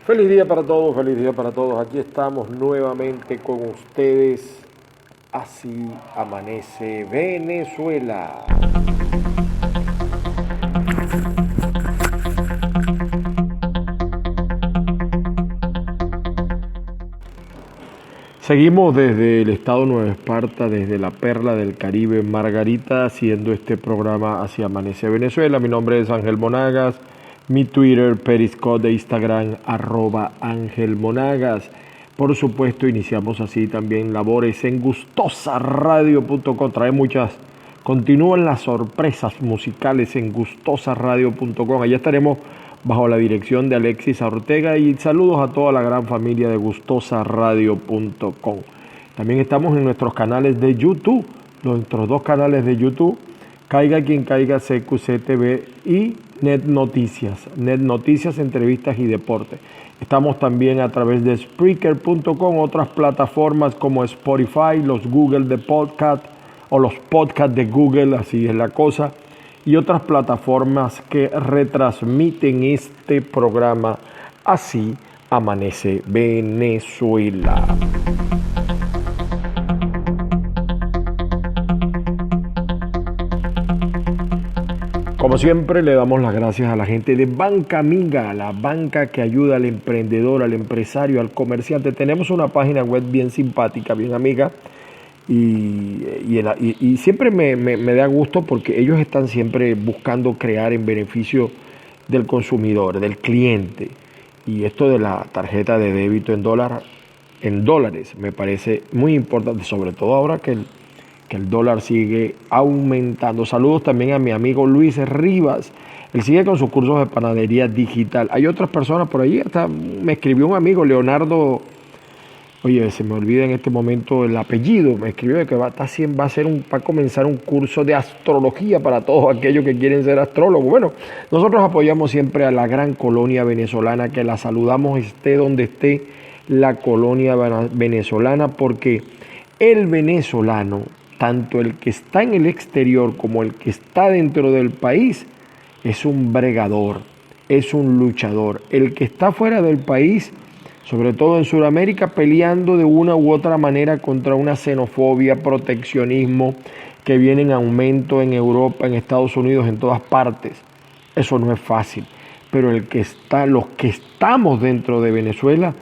Feliz día para todos, feliz día para todos. Aquí estamos nuevamente con ustedes. Así amanece Venezuela. Seguimos desde el estado Nueva Esparta, desde la perla del Caribe, Margarita, haciendo este programa Así amanece Venezuela. Mi nombre es Ángel Monagas. Mi Twitter, Periscope de Instagram, @AngelMonagas. Por supuesto, iniciamos así también labores en gustosaradio.com. Continúan las sorpresas musicales en gustosaradio.com. Allá estaremos bajo la dirección de Alexis Ortega y saludos a toda la gran familia de gustosaradio.com. También estamos en nuestros canales de YouTube, nuestros dos canales de YouTube, Caiga Quien Caiga, CQC TV y Net Noticias, entrevistas y deporte. Estamos también a través de Spreaker.com, otras plataformas como Spotify, los Google de Podcast o los podcasts de Google, así es la cosa, y otras plataformas que retransmiten este programa Así amanece Venezuela. Como siempre, le damos las gracias a la gente de Banca Amiga, la banca que ayuda al emprendedor, al empresario, al comerciante. Tenemos una página web bien simpática, bien amiga, y siempre me da gusto porque ellos están siempre buscando crear en beneficio del consumidor, del cliente. Y esto de la tarjeta de débito en dólares, me parece muy importante, sobre todo ahora que el dólar sigue aumentando. Saludos también a mi amigo Luis Rivas. Él sigue con sus cursos de panadería digital. Hay otras personas por allí. Hasta me escribió un amigo, Leonardo. Oye, se me olvida en este momento el apellido. Me escribió que va a comenzar un curso de astrología para todos aquellos que quieren ser astrólogos. Bueno, nosotros apoyamos siempre a la gran colonia venezolana, que la saludamos esté donde esté la colonia venezolana, porque el venezolano, tanto el que está en el exterior como el que está dentro del país, es un bregador, es un luchador. El que está fuera del país, sobre todo en Sudamérica, peleando de una u otra manera contra una xenofobia, proteccionismo que viene en aumento en Europa, en Estados Unidos, en todas partes. Eso no es fácil. Pero los que estamos dentro de Venezuela,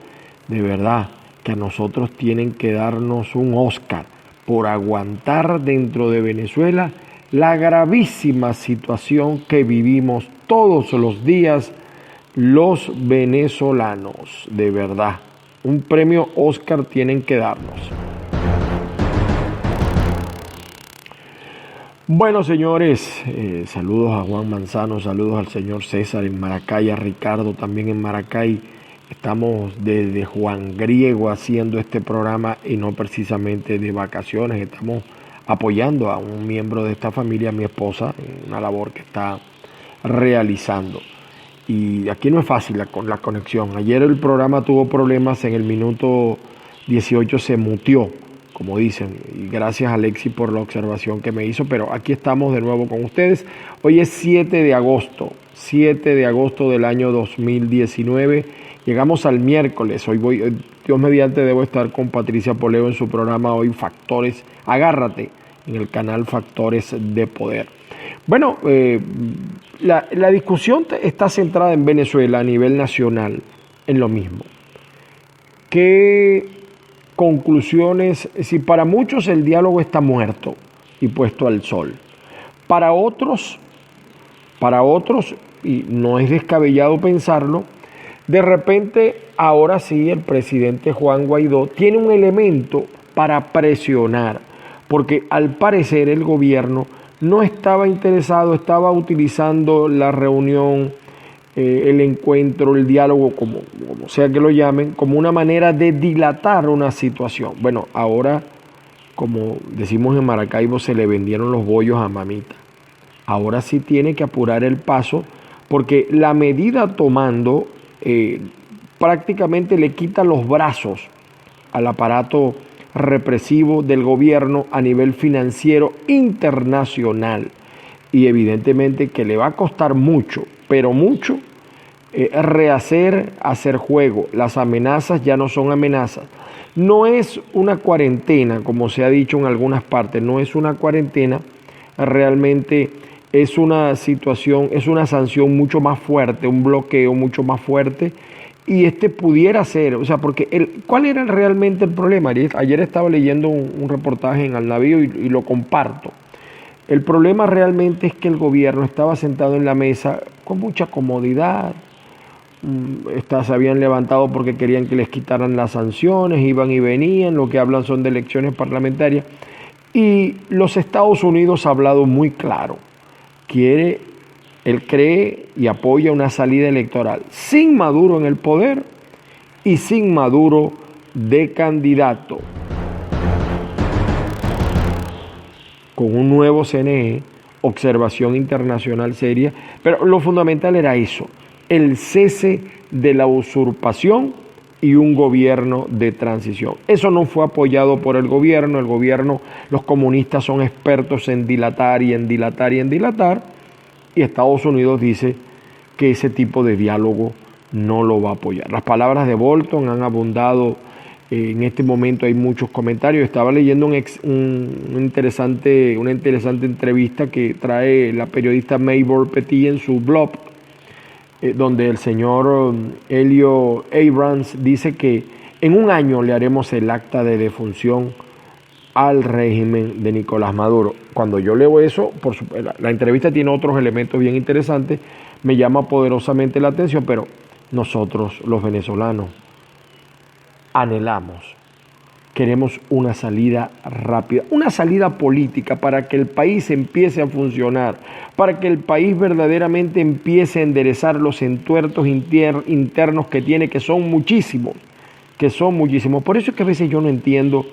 de verdad que a nosotros tienen que darnos un Oscar por aguantar dentro de Venezuela la gravísima situación que vivimos todos los días los venezolanos. De verdad, un premio Oscar tienen que darnos. Bueno, señores, saludos a Juan Manzano, saludos al señor César en Maracay, a Ricardo también en Maracay. Estamos desde Juan Griego haciendo este programa y no precisamente de vacaciones. Estamos apoyando a un miembro de esta familia, a mi esposa, en una labor que está realizando. Y aquí no es fácil la conexión. Ayer el programa tuvo problemas, en el minuto 18 se muteó, como dicen. Y gracias a Alexi por la observación que me hizo. Pero aquí estamos de nuevo con ustedes. Hoy es 7 de agosto del año 2019. Llegamos al miércoles. Dios mediante, debo estar con Patricia Poleo en su programa hoy, Factores. Agárrate, en el canal Factores de Poder. Bueno, la discusión está centrada en Venezuela a nivel nacional, en lo mismo. ¿Qué conclusiones? Si para muchos el diálogo está muerto y puesto al sol, para otros, y no es descabellado pensarlo, de repente, ahora sí, el presidente Juan Guaidó tiene un elemento para presionar, porque al parecer el gobierno no estaba interesado, estaba utilizando la reunión, el encuentro, el diálogo, como sea que lo llamen, como una manera de dilatar una situación. Bueno, ahora, como decimos en Maracaibo, se le vendieron los bollos a mamita. Ahora sí tiene que apurar el paso, porque la medida tomando prácticamente le quita los brazos al aparato represivo del gobierno a nivel financiero internacional, y evidentemente que le va a costar mucho, pero mucho, rehacer, hacer juego. Las amenazas ya no son amenazas. No es una cuarentena, como se ha dicho en algunas partes, no es una cuarentena, realmente es una situación, es una sanción mucho más fuerte, un bloqueo mucho más fuerte, y pudiera ser, o sea, porque ¿cuál era realmente el problema? Ayer estaba leyendo un reportaje en Al Navío y lo comparto. El problema realmente es que el gobierno estaba sentado en la mesa con mucha comodidad. Se habían levantado porque querían que les quitaran las sanciones, iban y venían, lo que hablan son de elecciones parlamentarias. Y los Estados Unidos ha hablado muy claro. Él cree y apoya una salida electoral sin Maduro en el poder y sin Maduro de candidato, con un nuevo CNE, observación internacional seria, pero lo fundamental era eso, el cese de la usurpación y un gobierno de transición. Eso no fue apoyado por el gobierno, los comunistas son expertos en dilatar y en dilatar y en dilatar, y Estados Unidos dice que ese tipo de diálogo no lo va a apoyar. Las palabras de Bolton han abundado. En este momento hay muchos comentarios. Estaba leyendo una interesante entrevista que trae la periodista Maybor Petit en su blog, donde el señor Elio Abrams dice que en un año le haremos el acta de defunción al régimen de Nicolás Maduro. Cuando yo leo eso, la entrevista tiene otros elementos bien interesantes, me llama poderosamente la atención, pero nosotros, los venezolanos, anhelamos, queremos una salida rápida, una salida política para que el país empiece a funcionar, para que el país verdaderamente empiece a enderezar los entuertos internos que tiene, que son muchísimos. Por eso es que a veces yo no entiendo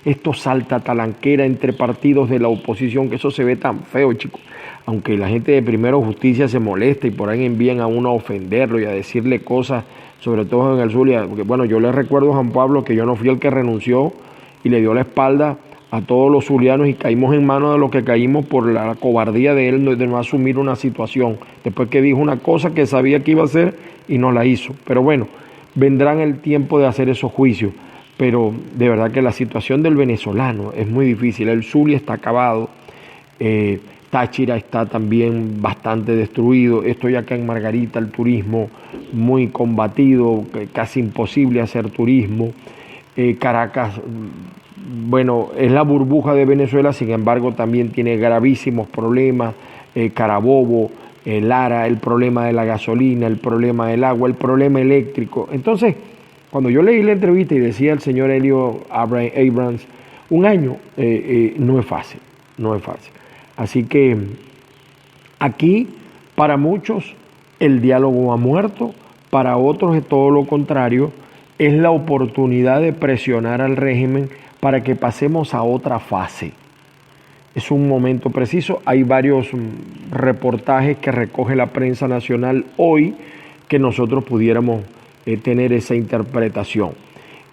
esto salta talanquera entre partidos de la oposición, que eso se ve tan feo, chicos. Aunque la gente de Primero Justicia se molesta y por ahí envían a uno a ofenderlo y a decirle cosas, sobre todo en el Zulia, porque bueno, yo le recuerdo a Juan Pablo que yo no fui el que renunció y le dio la espalda a todos los zulianos y caímos en manos de los que caímos por la cobardía de él de no asumir una situación, después que dijo una cosa que sabía que iba a hacer y no la hizo. Pero bueno, vendrán el tiempo de hacer esos juicios. Pero de verdad que la situación del venezolano es muy difícil. El Zulia está acabado, Táchira está también bastante destruido. Estoy acá en Margarita, el turismo muy combatido, casi imposible hacer turismo. Caracas, bueno, es la burbuja de Venezuela, sin embargo también tiene gravísimos problemas. Carabobo, Lara, el problema de la gasolina, el problema del agua, el problema eléctrico. Entonces, cuando yo leí la entrevista y decía el señor Elio Abrams, un año no es fácil. Así que aquí, para muchos, el diálogo ha muerto, para otros es todo lo contrario, es la oportunidad de presionar al régimen para que pasemos a otra fase. Es un momento preciso, hay varios reportajes que recoge la prensa nacional hoy que nosotros pudiéramos tener esa interpretación.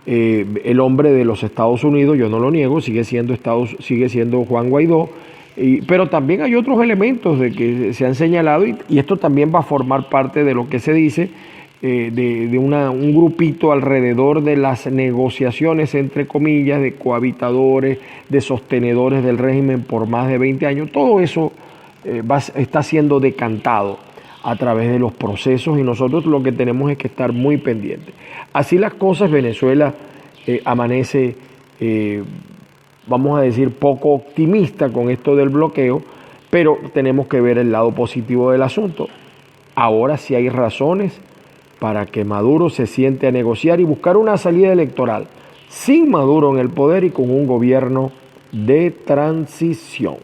El hombre de los Estados Unidos, yo no lo niego, sigue siendo Juan Guaidó, pero también hay otros elementos de que se han señalado y esto también va a formar parte de lo que se dice de un grupito alrededor de las negociaciones, entre comillas, de cohabitadores, de sostenedores del régimen por más de 20 años. Todo eso está siendo decantado a través de los procesos y nosotros lo que tenemos es que estar muy pendientes. Así las cosas, Venezuela amanece, vamos a decir, poco optimista con esto del bloqueo, pero tenemos que ver el lado positivo del asunto. Ahora sí hay razones para que Maduro se siente a negociar y buscar una salida electoral sin Maduro en el poder y con un gobierno de transición.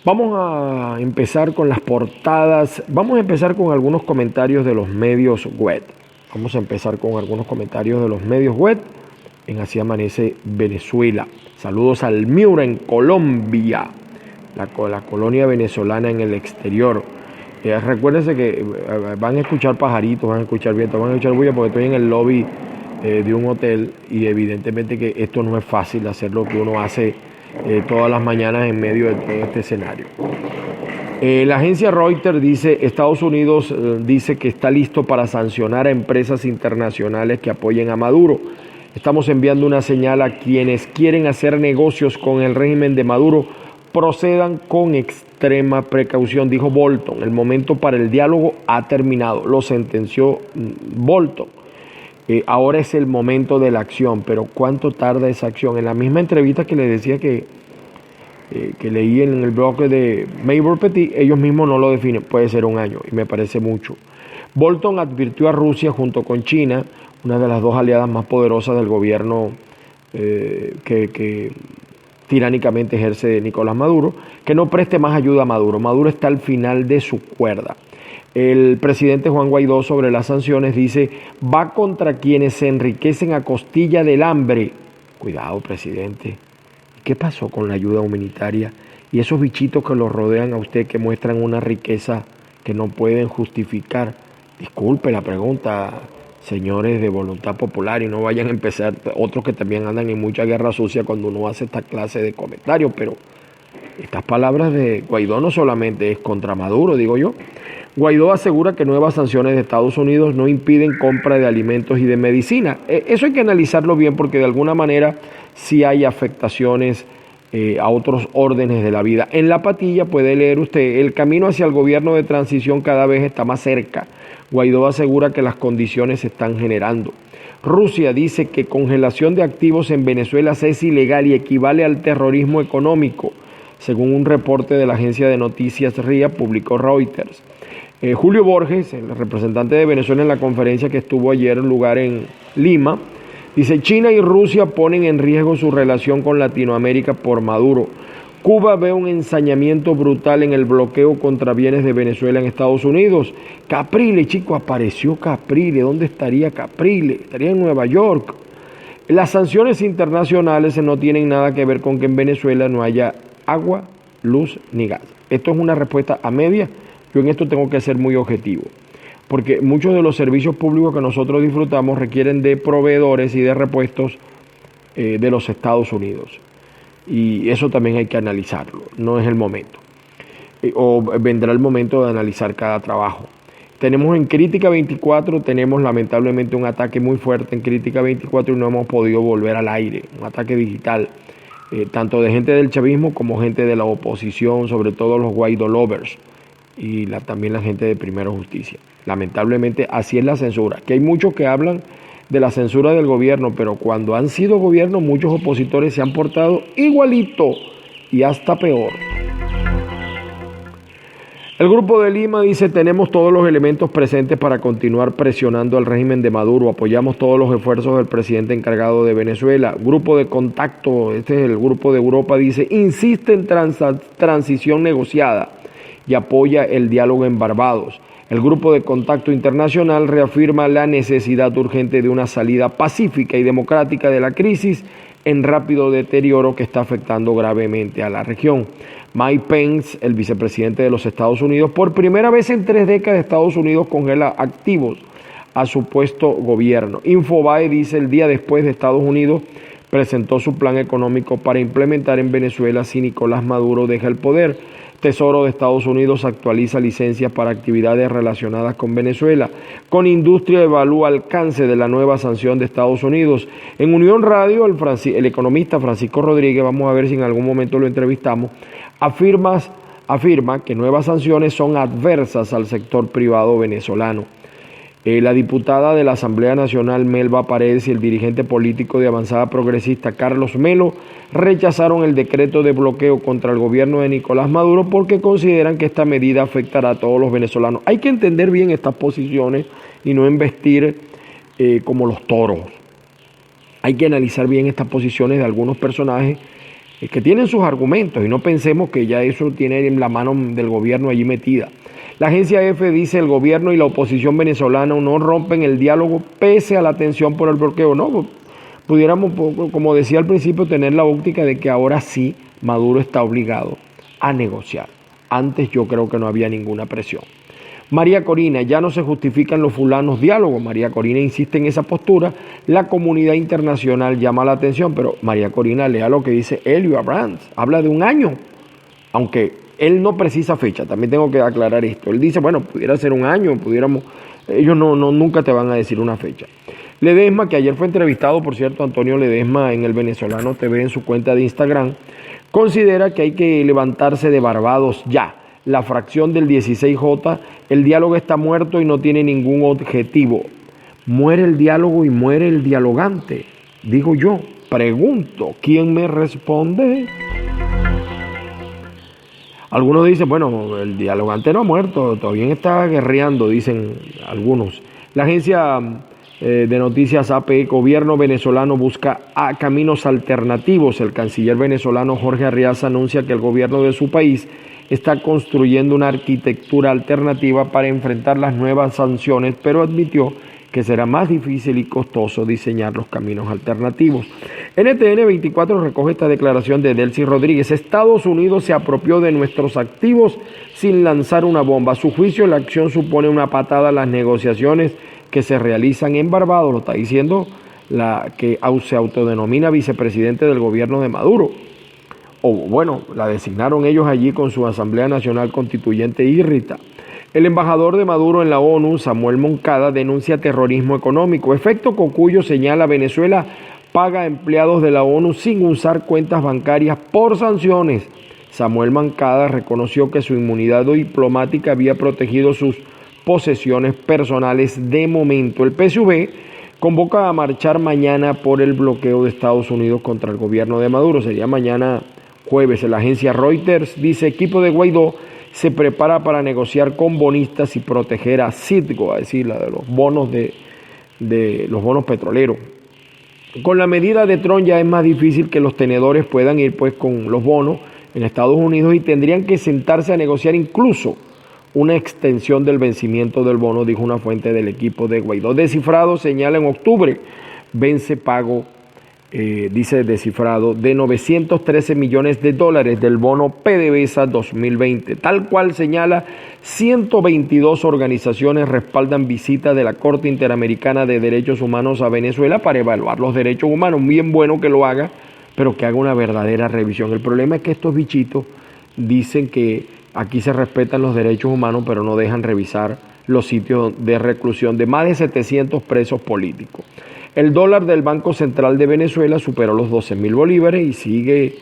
Vamos a empezar con las portadas. Vamos a empezar con algunos comentarios de los medios web. En Así Amanece Venezuela. Saludos al Miura en Colombia, la colonia venezolana en el exterior. Recuérdense que van a escuchar pajaritos, van a escuchar vientos, van a escuchar bulla porque estoy en el lobby de un hotel y evidentemente que esto no es fácil hacer lo que uno hace todas las mañanas en medio de todo este escenario. La agencia Reuters dice, Estados Unidos dice que está listo para sancionar a empresas internacionales que apoyen a Maduro. Estamos enviando una señal a quienes quieren hacer negocios con el régimen de Maduro, procedan con extrema precaución, dijo Bolton. El momento para el diálogo ha terminado, lo sentenció Bolton. Ahora es el momento de la acción, pero ¿cuánto tarda esa acción? En la misma entrevista que les decía que leí en el blog de Maybor Petit, ellos mismos no lo definen, puede ser un año, y me parece mucho. Bolton advirtió a Rusia junto con China, una de las dos aliadas más poderosas del gobierno que tiránicamente ejerce Nicolás Maduro, que no preste más ayuda a Maduro. Maduro está al final de su cuerda. El presidente Juan Guaidó sobre las sanciones dice, va contra quienes se enriquecen a costilla del hambre. Cuidado, presidente. ¿Qué pasó con la ayuda humanitaria y esos bichitos que lo rodean a usted que muestran una riqueza que no pueden justificar? Disculpe la pregunta, señores de Voluntad Popular, y no vayan a empezar otros que también andan en mucha guerra sucia cuando uno hace esta clase de comentarios, pero estas palabras de Guaidó no solamente es contra Maduro, digo yo. Guaidó asegura que nuevas sanciones de Estados Unidos no impiden compra de alimentos y de medicina. Eso hay que analizarlo bien porque de alguna manera sí hay afectaciones a otros órdenes de la vida. En La Patilla puede leer usted, el camino hacia el gobierno de transición cada vez está más cerca. Guaidó asegura que las condiciones se están generando. Rusia dice que congelación de activos en Venezuela es ilegal y equivale al terrorismo económico, según un reporte de la agencia de noticias RIA, publicó Reuters. Julio Borges, el representante de Venezuela en la conferencia que estuvo ayer en lugar en Lima, dice, China y Rusia ponen en riesgo su relación con Latinoamérica por Maduro. Cuba ve un ensañamiento brutal en el bloqueo contra bienes de Venezuela en Estados Unidos. Caprile, chico, apareció Caprile. ¿Dónde estaría Caprile? Estaría en Nueva York. Las sanciones internacionales no tienen nada que ver con que en Venezuela no haya agua, luz ni gas. Esto es una respuesta a media. Yo en esto tengo que ser muy objetivo, porque muchos de los servicios públicos que nosotros disfrutamos requieren de proveedores y de repuestos de los Estados Unidos. Y eso también hay que analizarlo, no es el momento. O vendrá el momento de analizar cada trabajo. Tenemos en Crítica 24, tenemos lamentablemente un ataque muy fuerte en Crítica 24 y no hemos podido volver al aire, un ataque digital, tanto de gente del chavismo como gente de la oposición, sobre todo los Guaidó lovers. Y también la gente de Primero Justicia. Lamentablemente así es la censura, que hay muchos que hablan de la censura del gobierno, pero cuando han sido gobierno muchos opositores se han portado igualito y hasta peor. El Grupo de Lima dice, tenemos todos los elementos presentes para continuar presionando al régimen de Maduro, apoyamos todos los esfuerzos del presidente encargado de Venezuela. Grupo de Contacto, este es el grupo de Europa, dice, insiste en transición negociada y apoya el diálogo en Barbados. El Grupo de Contacto Internacional reafirma la necesidad urgente de una salida pacífica y democrática de la crisis en rápido deterioro que está afectando gravemente a la región. Mike Pence, el vicepresidente de los Estados Unidos, por primera vez en 3 décadas Estados Unidos congela activos a su supuesto gobierno. Infobae dice, el día después de Estados Unidos presentó su plan económico para implementar en Venezuela si Nicolás Maduro deja el poder. Tesoro de Estados Unidos actualiza licencias para actividades relacionadas con Venezuela. Con Industria evalúa alcance de la nueva sanción de Estados Unidos. En Unión Radio, el economista Francisco Rodríguez, vamos a ver si en algún momento lo entrevistamos, afirma que nuevas sanciones son adversas al sector privado venezolano. La diputada de la Asamblea Nacional, Melba Paredes, y el dirigente político de Avanzada Progresista, Carlos Melo, rechazaron el decreto de bloqueo contra el gobierno de Nicolás Maduro porque consideran que esta medida afectará a todos los venezolanos. Hay que entender bien estas posiciones y no embestir como los toros. Hay que analizar bien estas posiciones de algunos personajes que tienen sus argumentos y no pensemos que ya eso tiene la mano del gobierno allí metida. La agencia EFE dice el gobierno y la oposición venezolana no rompen el diálogo pese a la tensión por el bloqueo. No, pudiéramos, como decía al principio, tener la óptica de que ahora sí Maduro está obligado a negociar. Antes yo creo que no había ninguna presión. María Corina, ya no se justifican los fulanos diálogos. María Corina insiste en esa postura. La comunidad internacional llama la atención, pero María Corina lea lo que dice Elio Abrams. Habla de un año, aunque Él no precisa fecha, también tengo que aclarar esto. Él dice, bueno, pudiera ser un año, ellos nunca te van a decir una fecha. Ledesma, que ayer fue entrevistado, por cierto, Antonio Ledesma en el Venezolano TV en su cuenta de Instagram, considera que hay que levantarse de Barbados ya. La fracción del 16J, el diálogo está muerto y no tiene ningún objetivo. Muere el diálogo y muere el dialogante. Digo yo, pregunto, ¿quién me responde? Algunos dicen, bueno, el dialogante no ha muerto, todavía está guerreando, dicen algunos. La agencia de noticias AP, gobierno venezolano busca caminos alternativos. El canciller venezolano Jorge Arriaza anuncia que el gobierno de su país está construyendo una arquitectura alternativa para enfrentar las nuevas sanciones, pero admitió que será más difícil y costoso diseñar los caminos alternativos. NTN 24 recoge esta declaración de Delcy Rodríguez. Estados Unidos se apropió de nuestros activos sin lanzar una bomba. A su juicio, la acción supone una patada a las negociaciones que se realizan en Barbados. Lo está diciendo la que se autodenomina vicepresidente del gobierno de Maduro. O bueno, la designaron ellos allí con su Asamblea Nacional Constituyente irrita. El embajador de Maduro en la ONU, Samuel Moncada, denuncia terrorismo económico. Efecto Cocuyo señala Venezuela paga a empleados de la ONU sin usar cuentas bancarias por sanciones. Samuel Moncada reconoció que su inmunidad diplomática había protegido sus posesiones personales de momento. El PSV convoca a marchar mañana por el bloqueo de Estados Unidos contra el gobierno de Maduro. Sería mañana jueves. La agencia Reuters dice, equipo de Guaidó se prepara para negociar con bonistas y proteger a Citgo, es decir, la de los bonos de los bonos petroleros. Con la medida de Trump ya es más difícil que los tenedores puedan ir pues con los bonos en Estados Unidos y tendrían que sentarse a negociar incluso una extensión del vencimiento del bono, dijo una fuente del equipo de Guaidó. Descifrado señala en octubre vence pago, dice Descifrado, de 913 millones de dólares del bono PDVSA 2020. Tal cual señala, 122 organizaciones respaldan visita de la Corte Interamericana de Derechos Humanos a Venezuela para evaluar los derechos humanos. Bien bueno que lo haga, pero que haga una verdadera revisión. El problema es que estos bichitos dicen que aquí se respetan los derechos humanos, pero no dejan revisar los sitios de reclusión de más de 700 presos políticos. El dólar del Banco Central de Venezuela superó los 12.000 bolívares y sigue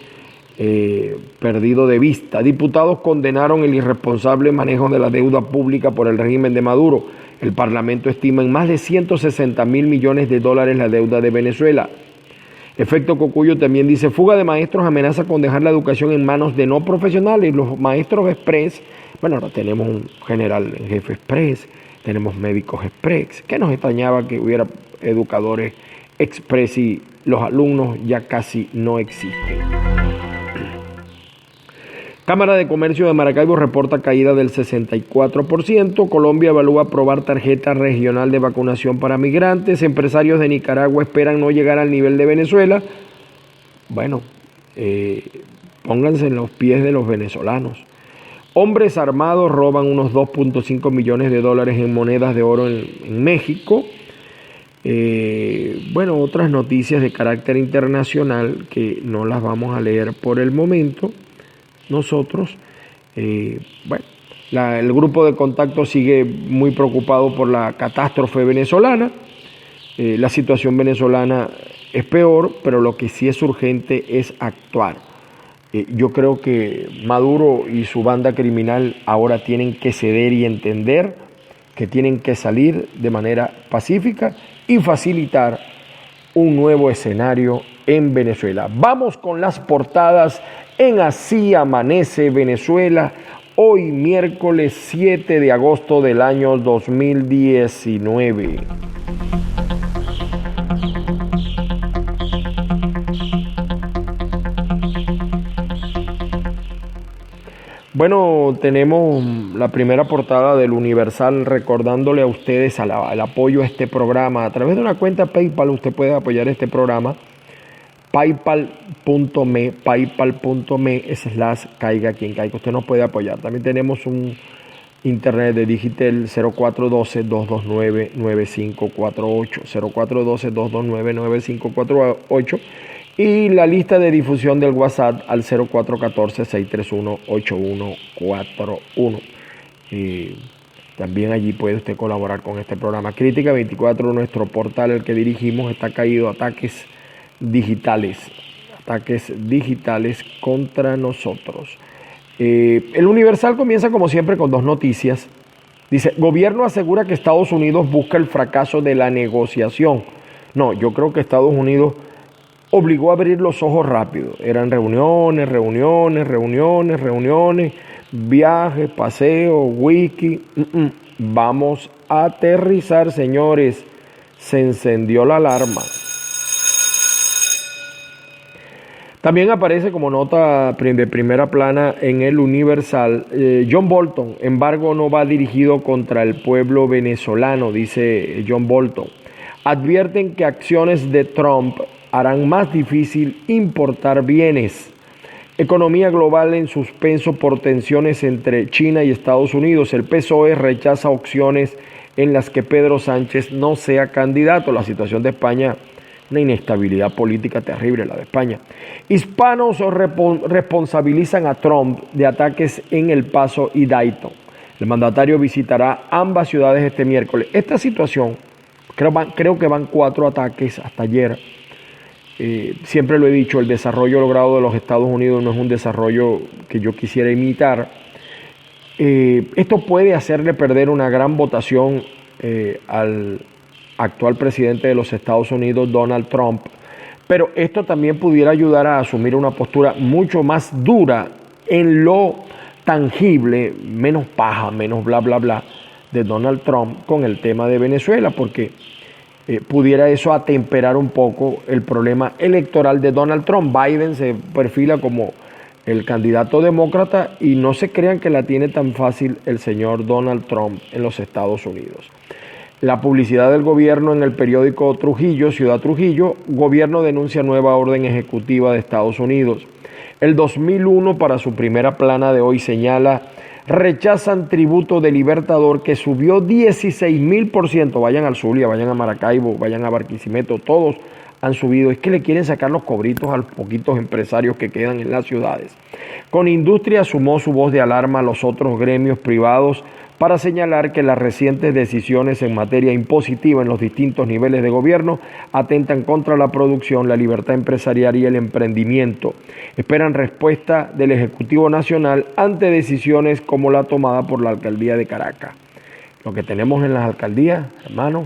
perdido de vista. Diputados condenaron el irresponsable manejo de la deuda pública por el régimen de Maduro. El Parlamento estima en más de 160.000 millones de dólares la deuda de Venezuela. Efecto Cocuyo también dice, fuga de maestros amenaza con dejar la educación en manos de no profesionales. Los maestros express, bueno, ahora tenemos un general en jefe express, tenemos médicos express. ¿Qué nos extrañaba que hubiera educadores express y los alumnos ya casi no existen? Cámara de Comercio de Maracaibo reporta caída del 64%. Colombia evalúa aprobar tarjeta regional de vacunación para migrantes. Empresarios de Nicaragua esperan no llegar al nivel de Venezuela. Bueno, pónganse en los pies de los venezolanos. Hombres armados roban unos 2.5 millones de dólares en monedas de oro en México. Bueno, otras noticias de carácter internacional que no las vamos a leer por el momento. Nosotros, el grupo de contacto sigue muy preocupado por la catástrofe venezolana. La situación venezolana es peor, pero lo que sí es urgente es actuar. Yo creo que Maduro y su banda criminal ahora tienen que ceder y entender que tienen que salir de manera pacífica y facilitar un nuevo escenario en Venezuela. Vamos con las portadas en Así Amanece Venezuela, hoy miércoles 7 de agosto del año 2019. Bueno, tenemos la primera portada del Universal recordándole a ustedes el apoyo a este programa. A través de una cuenta PayPal usted puede apoyar este programa. paypal.me/caiga quien caiga. Usted nos puede apoyar. También tenemos un internet de Digitel 0412-229-9548. 0412-229-9548. y la lista de difusión del WhatsApp al 0414-631-8141. También allí puede usted colaborar con este programa. Crítica 24, nuestro portal, el que dirigimos, está caído. Ataques digitales contra nosotros. El Universal comienza como siempre con dos noticias. Dice, gobierno asegura que Estados Unidos busca el fracaso de la negociación. No, yo creo que Estados Unidos obligó a abrir los ojos rápido. Eran reuniones, viajes, paseos, wiki. Vamos a aterrizar, señores. Se encendió la alarma. También aparece como nota de primera plana en el Universal, John Bolton, embargo no va dirigido contra el pueblo venezolano, dice John Bolton. Advierten que acciones de Trump harán más difícil importar bienes. Economía global en suspenso por tensiones entre China y Estados Unidos. El PSOE rechaza opciones en las que Pedro Sánchez no sea candidato. La situación de España, una inestabilidad política terrible la de España. Hispanos responsabilizan a Trump de ataques en El Paso y Dayton. El mandatario visitará ambas ciudades este miércoles. Esta situación, creo que van 4 ataques hasta ayer. Siempre lo he dicho, el desarrollo logrado de los Estados Unidos no es un desarrollo que yo quisiera imitar. Esto puede hacerle perder una gran votación al actual presidente de los Estados Unidos, Donald Trump, pero esto también pudiera ayudar a asumir una postura mucho más dura en lo tangible, menos paja, menos bla, bla, bla, de Donald Trump con el tema de Venezuela, porque pudiera eso atemperar un poco el problema electoral de Donald Trump. Biden se perfila como el candidato demócrata y no se crean que la tiene tan fácil el señor Donald Trump en los Estados Unidos. La publicidad del gobierno en el periódico Trujillo, Ciudad Trujillo, gobierno denuncia nueva orden ejecutiva de Estados Unidos. El 2001 para su primera plana de hoy señala, rechazan tributo de Libertador que subió 16,000%. Vayan al Zulia, vayan a Maracaibo, vayan a Barquisimeto, todos han subido. Es que le quieren sacar los cobritos a los poquitos empresarios que quedan en las ciudades. Con Industria sumó su voz de alarma a los otros gremios privados para señalar que las recientes decisiones en materia impositiva en los distintos niveles de gobierno atentan contra la producción, la libertad empresarial y el emprendimiento. Esperan respuesta del Ejecutivo Nacional ante decisiones como la tomada por la Alcaldía de Caracas. Lo que tenemos en las alcaldías, hermano,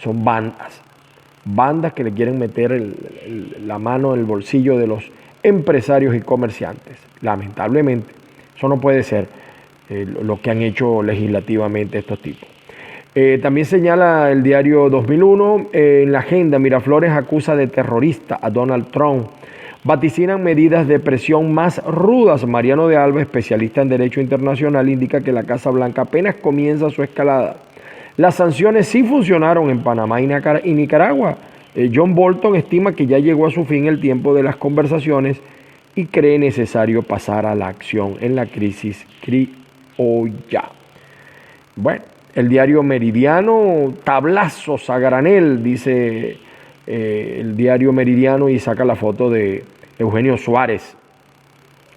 son bandas que le quieren meter la mano en el bolsillo de los empresarios y comerciantes. Lamentablemente, eso no puede ser. Lo que han hecho legislativamente estos tipos. También señala el diario 2001, en la agenda, Miraflores acusa de terrorista a Donald Trump. Vaticinan medidas de presión más rudas. Mariano de Alba, especialista en Derecho Internacional, indica que la Casa Blanca apenas comienza su escalada. Las sanciones sí funcionaron en Panamá y Nicaragua. John Bolton estima que ya llegó a su fin el tiempo de las conversaciones y cree necesario pasar a la acción en la crisis criolla. Bueno, el diario Meridiano, tablazos a granel, dice el diario Meridiano y saca la foto de Eugenio Suárez.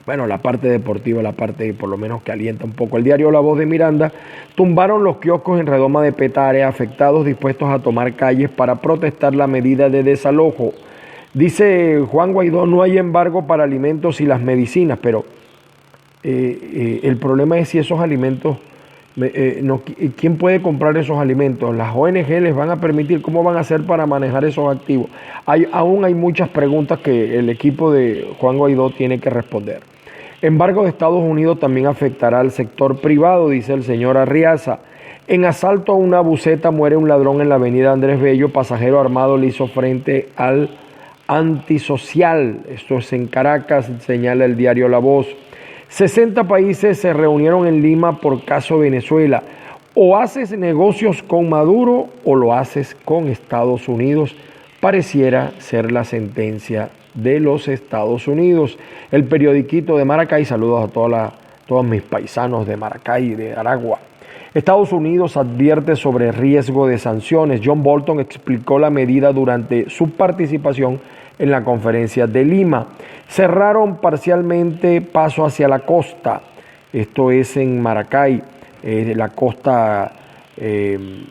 Bueno, la parte deportiva, la parte por lo menos que alienta un poco. El diario La Voz de Miranda, tumbaron los kioscos en Redoma de Petare, afectados dispuestos a tomar calles para protestar la medida de desalojo. Dice Juan Guaidó, no hay embargo para alimentos y las medicinas, pero el problema es si esos alimentos, ¿quién puede comprar esos alimentos? Las ONG les van a permitir, ¿cómo van a hacer para manejar esos activos? Aún hay muchas preguntas que el equipo de Juan Guaidó tiene que responder. Embargo de Estados Unidos también afectará al sector privado, dice el señor Arriaza. En asalto a una buseta muere un ladrón en la avenida Andrés Bello, pasajero armado le hizo frente al antisocial. Esto es en Caracas, señala el diario La Voz. 60 países se reunieron en Lima por caso Venezuela. O haces negocios con Maduro o lo haces con Estados Unidos. Pareciera ser la sentencia de los Estados Unidos. El periodiquito de Maracay, saludos a todos mis paisanos de Maracay y de Aragua. Estados Unidos advierte sobre riesgo de sanciones. John Bolton explicó la medida durante su participación en la conferencia de Lima. Cerraron parcialmente paso hacia la costa, esto es en Maracay, la costa,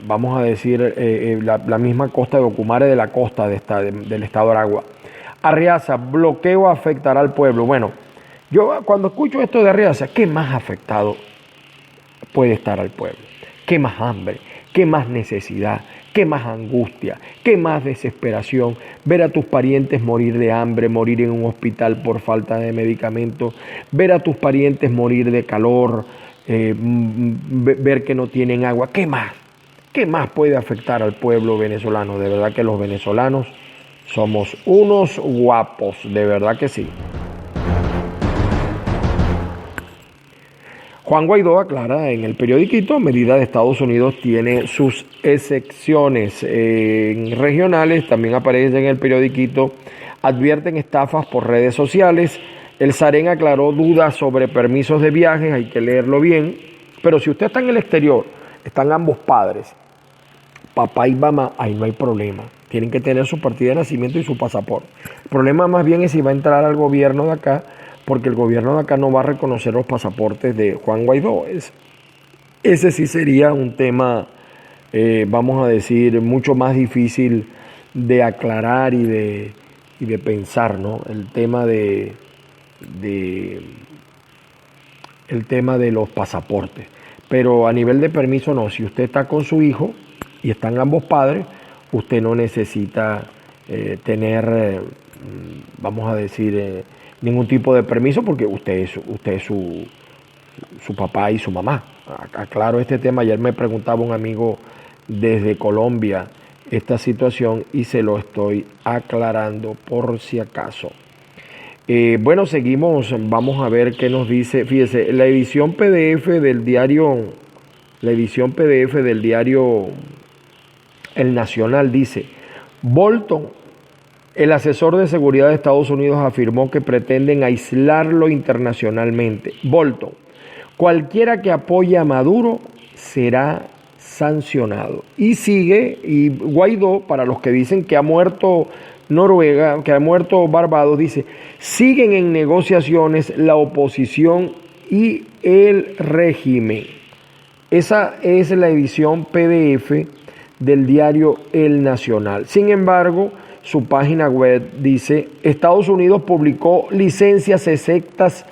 vamos a decir, la misma costa de Ocumare de la costa del estado de Aragua. Arriaza, bloqueo afectará al pueblo. Bueno, yo cuando escucho esto de Arriaza, ¿qué más afectado puede estar al pueblo? ¿Qué más hambre? ¿Qué más necesidad? ¿Qué más angustia? ¿Qué más desesperación? Ver a tus parientes morir de hambre, morir en un hospital por falta de medicamentos, ver a tus parientes morir de calor, ver que no tienen agua. ¿Qué más? ¿Qué más puede afectar al pueblo venezolano? De verdad que los venezolanos somos unos guapos, de verdad que sí. Juan Guaidó aclara en el periodiquito, medida de Estados Unidos tiene sus excepciones regionales, también aparece en el periodiquito, advierten estafas por redes sociales. El SAREN aclaró dudas sobre permisos de viajes, hay que leerlo bien, pero si usted está en el exterior, están ambos padres, papá y mamá, ahí no hay problema, tienen que tener su partida de nacimiento y su pasaporte. El problema más bien es si va a entrar al gobierno de acá, porque el gobierno de acá no va a reconocer los pasaportes de Juan Guaidó. Ese sí sería un tema, vamos a decir, mucho más difícil de aclarar y de pensar, ¿no? El tema de los pasaportes. Pero a nivel de permiso no, si usted está con su hijo y están ambos padres, usted no necesita tener, vamos a decir, ningún tipo de permiso porque usted es su papá y su mamá. Aclaro este tema, ayer me preguntaba un amigo desde Colombia esta situación y se lo estoy aclarando por si acaso. Bueno, seguimos, vamos a ver qué nos dice. Fíjese, la edición PDF del diario El Nacional dice: Bolton, el asesor de seguridad de Estados Unidos, afirmó que pretenden aislarlo internacionalmente. Bolton: cualquiera que apoye a Maduro será sancionado. Y sigue, y Guaidó, para los que dicen que ha muerto Noruega, que ha muerto Barbados, dice: siguen en negociaciones la oposición y el régimen. Esa es la edición PDF del diario El Nacional. Sin embargo, su página web dice: Estados Unidos publicó licencias exentas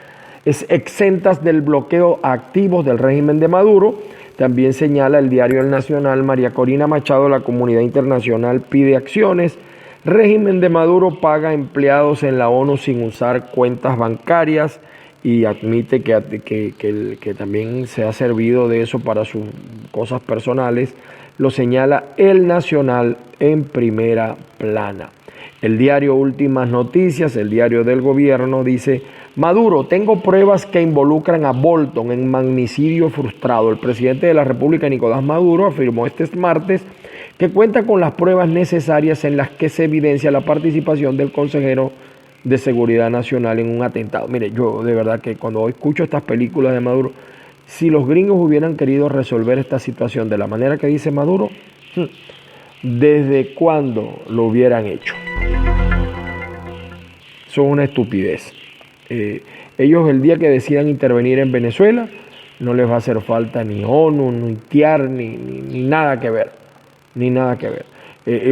del bloqueo a activos del régimen de Maduro. También señala el diario El Nacional: María Corina Machado, la comunidad internacional pide acciones. Régimen de Maduro paga empleados en la ONU sin usar cuentas bancarias, y admite que también se ha servido de eso para sus cosas personales. Lo señala El Nacional en primera plana. El diario Últimas Noticias, el diario del gobierno, dice: Maduro, tengo pruebas que involucran a Bolton en magnicidio frustrado. El presidente de la República, Nicolás Maduro, afirmó este martes que cuenta con las pruebas necesarias en las que se evidencia la participación del consejero de Seguridad Nacional en un atentado. Mire, yo de verdad que cuando escucho estas películas de Maduro, si los gringos hubieran querido resolver esta situación de la manera que dice Maduro, ¿desde cuándo lo hubieran hecho? Eso es una estupidez. Ellos, el día que decidan intervenir en Venezuela, no les va a hacer falta ni ONU, ni TIAR, ni nada que ver. Ni nada que ver.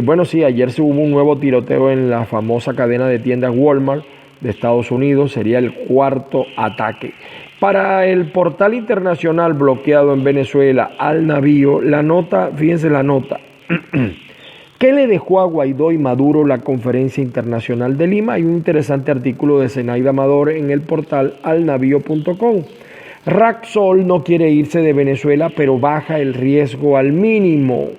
Bueno, sí, ayer se hubo un nuevo tiroteo en la famosa cadena de tiendas Walmart de Estados Unidos. Sería el cuarto ataque. Para el portal internacional bloqueado en Venezuela, Al Navío, la nota, fíjense la nota. ¿Qué le dejó a Guaidó y Maduro la conferencia internacional de Lima? Hay un interesante artículo de Zenaida Amador en el portal alnavío.com. Raksol no quiere irse de Venezuela, pero baja el riesgo al mínimo.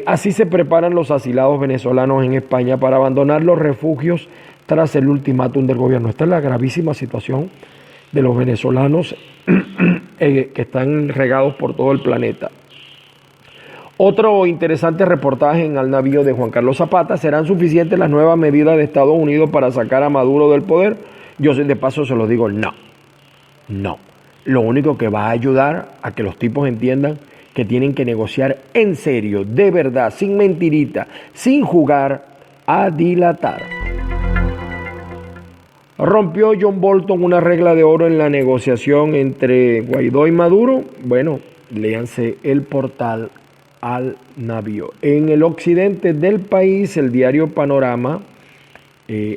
Así se preparan los asilados venezolanos en España para abandonar los refugios tras el ultimátum del gobierno. Esta es la gravísima situación de los venezolanos que están regados por todo el planeta. Otro interesante reportaje en Al Navío de Juan Carlos Zapata: ¿serán suficientes las nuevas medidas de Estados Unidos para sacar a Maduro del poder? Yo de paso se los digo, no. lo único que va a ayudar a que los tipos entiendan que tienen que negociar en serio, de verdad, sin mentirita, sin jugar a dilatar. ¿Rompió John Bolton una regla de oro en la negociación entre Guaidó y Maduro? Bueno, léanse el portal Al Navío. En el occidente del país, el diario Panorama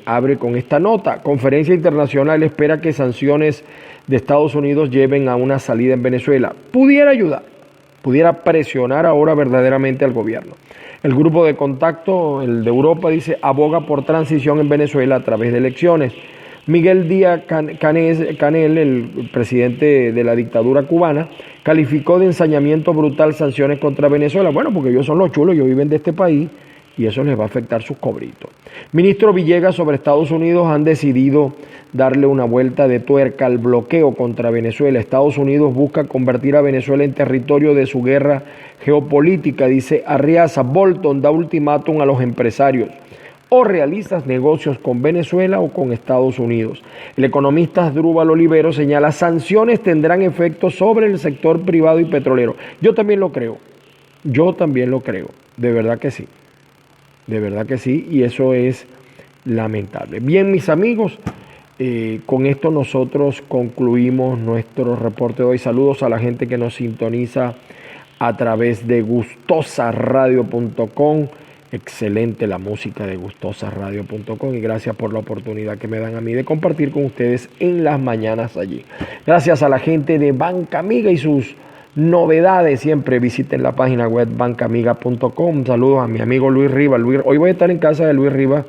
abre con esta nota. Conferencia internacional espera que sanciones de Estados Unidos lleven a una salida en Venezuela. Pudiera ayudar, pudiera presionar ahora verdaderamente al gobierno. El grupo de contacto, el de Europa, dice, aboga por transición en Venezuela a través de elecciones. Miguel Díaz Canel, el presidente de la dictadura cubana, calificó de ensañamiento brutal sanciones contra Venezuela. Bueno, porque ellos son los chulos, ellos viven de este país y eso les va a afectar sus cobritos. Ministro Villegas sobre Estados Unidos han decidido darle una vuelta de tuerca al bloqueo contra Venezuela. Estados Unidos busca convertir a Venezuela en territorio de su guerra geopolítica, dice Arriaza. Bolton da ultimátum a los empresarios. O realizas negocios con Venezuela o con Estados Unidos. El economista Asdrúbal Olivero señala, sanciones tendrán efecto sobre el sector privado y petrolero. Yo también lo creo, de verdad que sí, y eso es lamentable. Bien, mis amigos, con esto nosotros concluimos nuestro reporte de hoy. Saludos a la gente que nos sintoniza a través de gustosaradio.com. Excelente la música de gustosaradio.com y gracias por la oportunidad que me dan a mí de compartir con ustedes en las mañanas allí. Gracias a la gente de Banca Amiga y sus novedades. Siempre visiten la página web bancamiga.com. Saludos a mi amigo Luis Rivas. Hoy voy a estar en casa de Luis Rivas.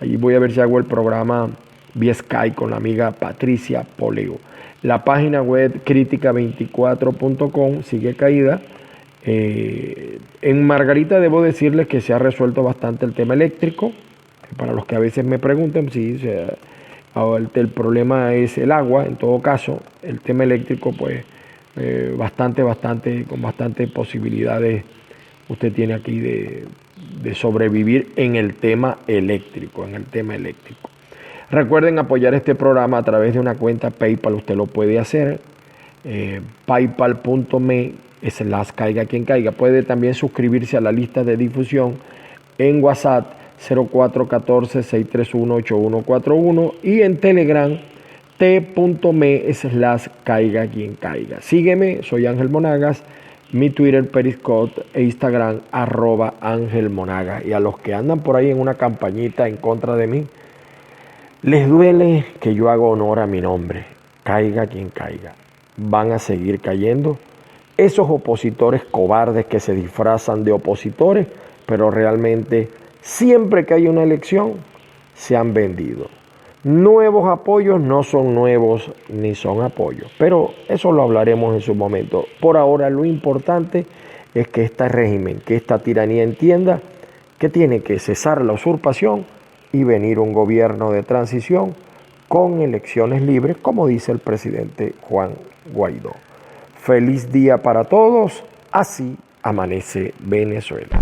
Allí voy a ver si hago el programa vía Skype con la amiga Patricia Poleo. La página web crítica24.com sigue caída. En Margarita debo decirles que se ha resuelto bastante el tema eléctrico. Para los que a veces me preguntan, sí, el problema es el agua. En todo caso, el tema eléctrico, pues con bastante posibilidades usted tiene aquí de sobrevivir en el tema eléctrico, Recuerden apoyar este programa a través de una cuenta PayPal. Usted lo puede hacer, paypal.me/caiga quien caiga. Puede también suscribirse a la lista de difusión en WhatsApp 0414-631-8141 y en Telegram t.me/caiga quien caiga. Sígueme, soy Ángel Monagas, mi Twitter, Periscope e Instagram @Ángel Monagas. Y a los que andan por ahí en una campañita en contra de mí, les duele que yo haga honor a mi nombre, caiga quien caiga. Van a seguir cayendo esos opositores cobardes que se disfrazan de opositores, pero realmente siempre que hay una elección se han vendido. Nuevos apoyos no son nuevos ni son apoyos, pero eso lo hablaremos en su momento. Por ahora lo importante es que este régimen, que esta tiranía entienda que tiene que cesar la usurpación y venir un gobierno de transición con elecciones libres, como dice el presidente Juan Guaidó. Feliz día para todos, así amanece Venezuela.